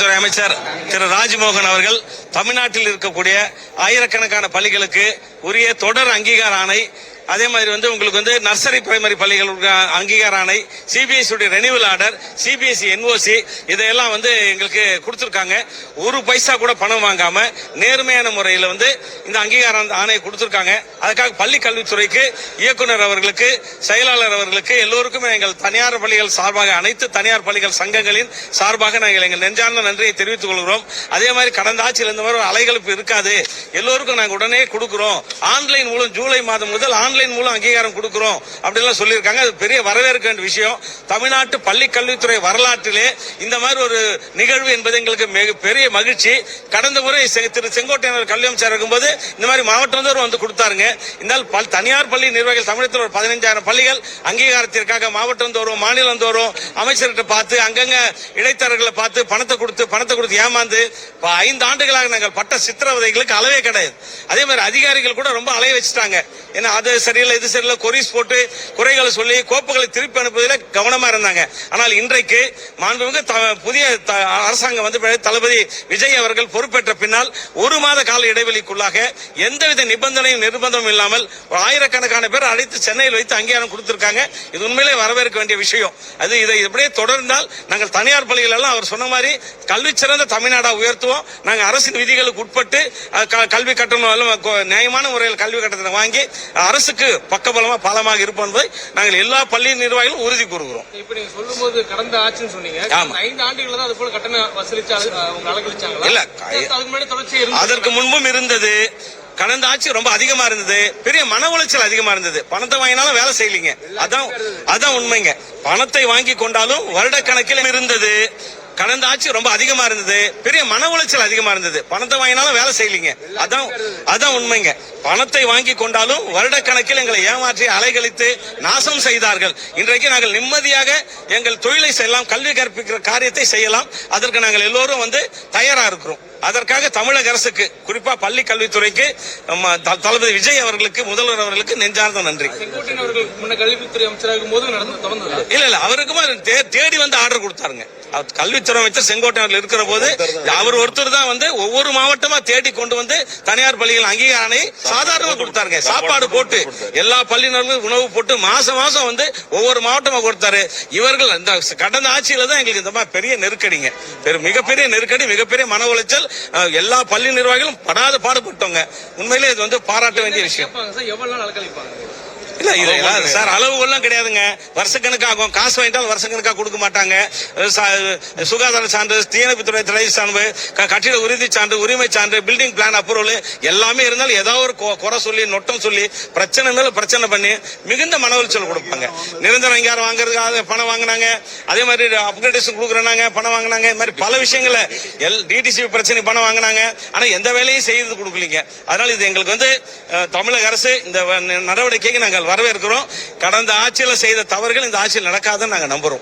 துறை அமைச்சர் திரு ராஜ்மோகன் அவர்கள் தமிழ்நாட்டில் இருக்கக்கூடிய ஆயிரக்கணக்கான பள்ளிகளுக்கு உரிய தொடர் அங்கீகார ஆணை, அதே மாதிரி உங்களுக்கு நர்சரி பிரைமரி பள்ளிகளுக்கு அங்கீகார ஆணை, CBSE renewal order, CBSE NOC இதையெல்லாம் எங்களுக்கு கொடுத்திருக்காங்க. ஒரு பைசா கூட பணம் வாங்காம நேர்மையான முறையில் இந்த அங்கீகார ஆணையை கொடுத்திருக்காங்க. அதுக்காக பள்ளி கல்வித்துறைக்கு, இயக்குனர் அவர்களுக்கு, செயலாளர் அவர்களுக்கு, எல்லோருக்குமே எங்கள் தனியார் பள்ளிகள் சார்பாக, அனைத்து தனியார் பள்ளிகள் சங்கங்களின் சார்பாக நாங்கள் எங்கள் நெஞ்சார்ந்த நன்றியை தெரிவித்துக் கொள்கிறோம். அதே மாதிரி கடந்த ஆட்சியில் இந்த மாதிரி ஒரு அலைகளுக்கு இருக்காது, எல்லோருக்கும் நாங்கள் உடனே கொடுக்கிறோம். ஆன்லைன் மூலம் ஜூலை மாதம் முதல் ஆன்லைன் மூலம் அங்கீகாரம் கொடுக்கிறோம் அப்படிலாம் சொல்லியிருக்காங்க. அது பெரிய வரவேற்க வேண்டிய விஷயம். தமிழ்நாட்டு பள்ளி கல்வித்துறை வரலாற்றிலே இந்த மாதிரி ஒரு நிகழ்வு என்பது எங்களுக்கு பெரிய மகிழ்ச்சி. கடந்த முறை திரு செங்கோட்டையன் கல்வி அமைச்சர் இருக்கும்போது இந்த மாதிரி மாவட்டம் கொடுத்தாருங்க. இந்த தனியார் பள்ளி நிர்வாகிகள் தமிழகத்தில் ஒரு 15,000 பள்ளிகள் அங்கீகாரத்திற்காக மாவட்டம் தோறும், மாநிலம் தோறும் அமைச்சர்கிட்ட பார்த்து, அங்கங்க இடைத்தரகர்களை பார்த்து பணத்தை கொடுத்து ஏமாந்து 5 ஆண்டுகளாக நாங்கள் பட்ட சித்திரவதைகளுக்கு அளவே கிடையாது. அதே மாதிரி அதிகாரிகள் கூட ரொம்ப அலைய வச்சுட்டாங்க. ஏன்னா அது சரியில்லை, இது சரியில்லை, கொரிஸ் போட்டு குறைகளை சொல்லி கோப்புகளை திருப்பி அனுப்புவதில் கவனமா இருந்தாங்க. ஆனால் இன்றைக்கு மாண்புமிகு புதிய அரசாங்கம் தளபதி விஜய் அவர்கள் பொறுப்பேற்ற பின்னால் 1 மாத கால இடைவெளிக்குள்ளாக எந்தவித நிர்பந்தமும் இல்லாமல் ஆயிரக்கணக்கான பேர் அழைத்து சென்னையில் வைத்து அங்கீகாரம் கொடுத்திருக்காங்க. இது உண்மையிலே வரவேற்க வேண்டிய விஷயம். இதை இப்படியே தொடர்ந்தால் நாங்கள் தனியார் பள்ளிகள் எல்லாம் அவர் சொன்ன மாதிரி கல்வி சிறந்த தமிழ்நாடா உயர்த்துவோம். நாங்கள் அரசின் விதிகளுக்கு உட்பட்டு கல்வி கட்டணம் நியாயமான முறையில் கல்வி கட்டணத்தை வாங்கி அரசுக்கு பக்கபலமா பாலமாக இருப்போம் என்பதை நாங்கள் எல்லா பள்ளி நிர்வாகிகளும் உறுதி கூறுகிறோம். இப்ப நீங்க சொல்லும்போது கடந்த ஆட்சின்னு சொன்னீங்க, 5 ஆண்டுகள் தான் அது போல கட்டணம் வசூலிச்சாங்க. இல்ல, அதற்கு முன்பும் இருந்தது. கடந்த ஆட்சி ரொம்ப அதிகமா இருந்தது, பெரிய மன உளைச்சல் அதிகமா இருந்தது. பணத்தை வாங்கினாலும் வேலை செய்யலீங்க, அதான் உண்மைங்க. பணத்தை வாங்கி கொண்டாலும் வருடக்கணக்கில் இருந்தது. கடந்த ஆட்சி ரொம்ப அதிகமா இருந்தது, பெரிய மன உளைச்சல் அதிகமா இருந்தது. பணத்தை வாங்கினாலும் வேலை செய்யலீங்க, அதான் உண்மைங்க. பணத்தை வாங்கி கொண்டாலும் வருடக்கணக்கில் எங்களை ஏமாற்றி அலைகழித்து நாசம் செய்தார்கள். இன்றைக்கு நாங்கள் நிம்மதியாக எங்கள் தொழிலை செய்யலாம், கல்வி கற்பிக்கிற காரியத்தை செய்யலாம். அதற்கு நாங்கள் எல்லோரும் தயாரா இருக்கிறோம். அதற்காக தமிழக அரசுக்கு, குறிப்பா பள்ளி கல்வித்துறைக்கு, தளபதி விஜய் அவர்களுக்கு, முதல்வர் அவர்களுக்கு நெஞ்சார்ந்த நன்றி. கல்வித்துறை அமைச்சராக இல்ல அவருக்குமா தேடி ஆர்டர் கொடுத்தாருங்க. கல்வித்துறை அமைச்சர் செங்கோட்டையன் இருக்கிற போது அவர் ஒருத்தர் தான் ஒவ்வொரு மாவட்டமா தேடி கொண்டு தனியார் பள்ளிகள் அங்கீகாரம் சாதாரணமா கொடுத்தாருங்க. சாப்பாடு போட்டு எல்லா பள்ளியினர்களும் உணவு போட்டு மாசம் ஒவ்வொரு மாவட்டமா கொடுத்தாரு. இவர்கள் இந்த கடந்த ஆட்சியில தான் எங்களுக்கு இந்த மாதிரி பெரிய நெருக்கடிங்க, மிகப்பெரிய நெருக்கடி, மிகப்பெரிய மன உளைச்சல். எல்லா பள்ளி நிர்வாகிகளும் படாத பாடுபட்டோங்க. உண்மையிலே இது பாராட்ட வேண்டிய விஷயம். இல்ல சார், அளவுகள்லாம் கிடையாதுங்க. வருஷக்கணக்காகும். காசு வாங்கிட்டாலும் வருஷக்கணக்காக கொடுக்க மாட்டாங்க. சுகாதார சான்று, தீயணைப்புத்துறை துறை சான்று, கட்டிட உறுதி சான்று, உரிமை சான்று, பில்டிங் பிளான் அப்ரூவல் எல்லாமே இருந்தாலும் ஏதாவது ஒரு குறை சொல்லி, நொட்டம் சொல்லி, பிரச்சனை பண்ணி மிகுந்த மன உளைச்சல் கொடுப்பாங்க. நிரந்தர அங்கீகாரம் வாங்குறதுக்காக பணம் வாங்கினாங்க, அதே மாதிரி அப்கிரேடேஷன் கொடுக்குறாங்க, பணம் வாங்கினாங்க. இந்த மாதிரி பல விஷயங்களை டிடிசி பிரச்சனை பணம் வாங்கினாங்க. ஆனா எந்த வேலையும் செய்யறது கொடுக்கலீங்க. அதனால இது எங்களுக்கு தமிழக அரசு இந்த நடவடிக்கைக்கு நாங்கள் வரவேற்கிறோம். கடந்த ஆட்சியில் செய்த தவறுகள் இந்த ஆட்சியில் நடக்காதுன்னு நாங்கள் நம்புறோம்.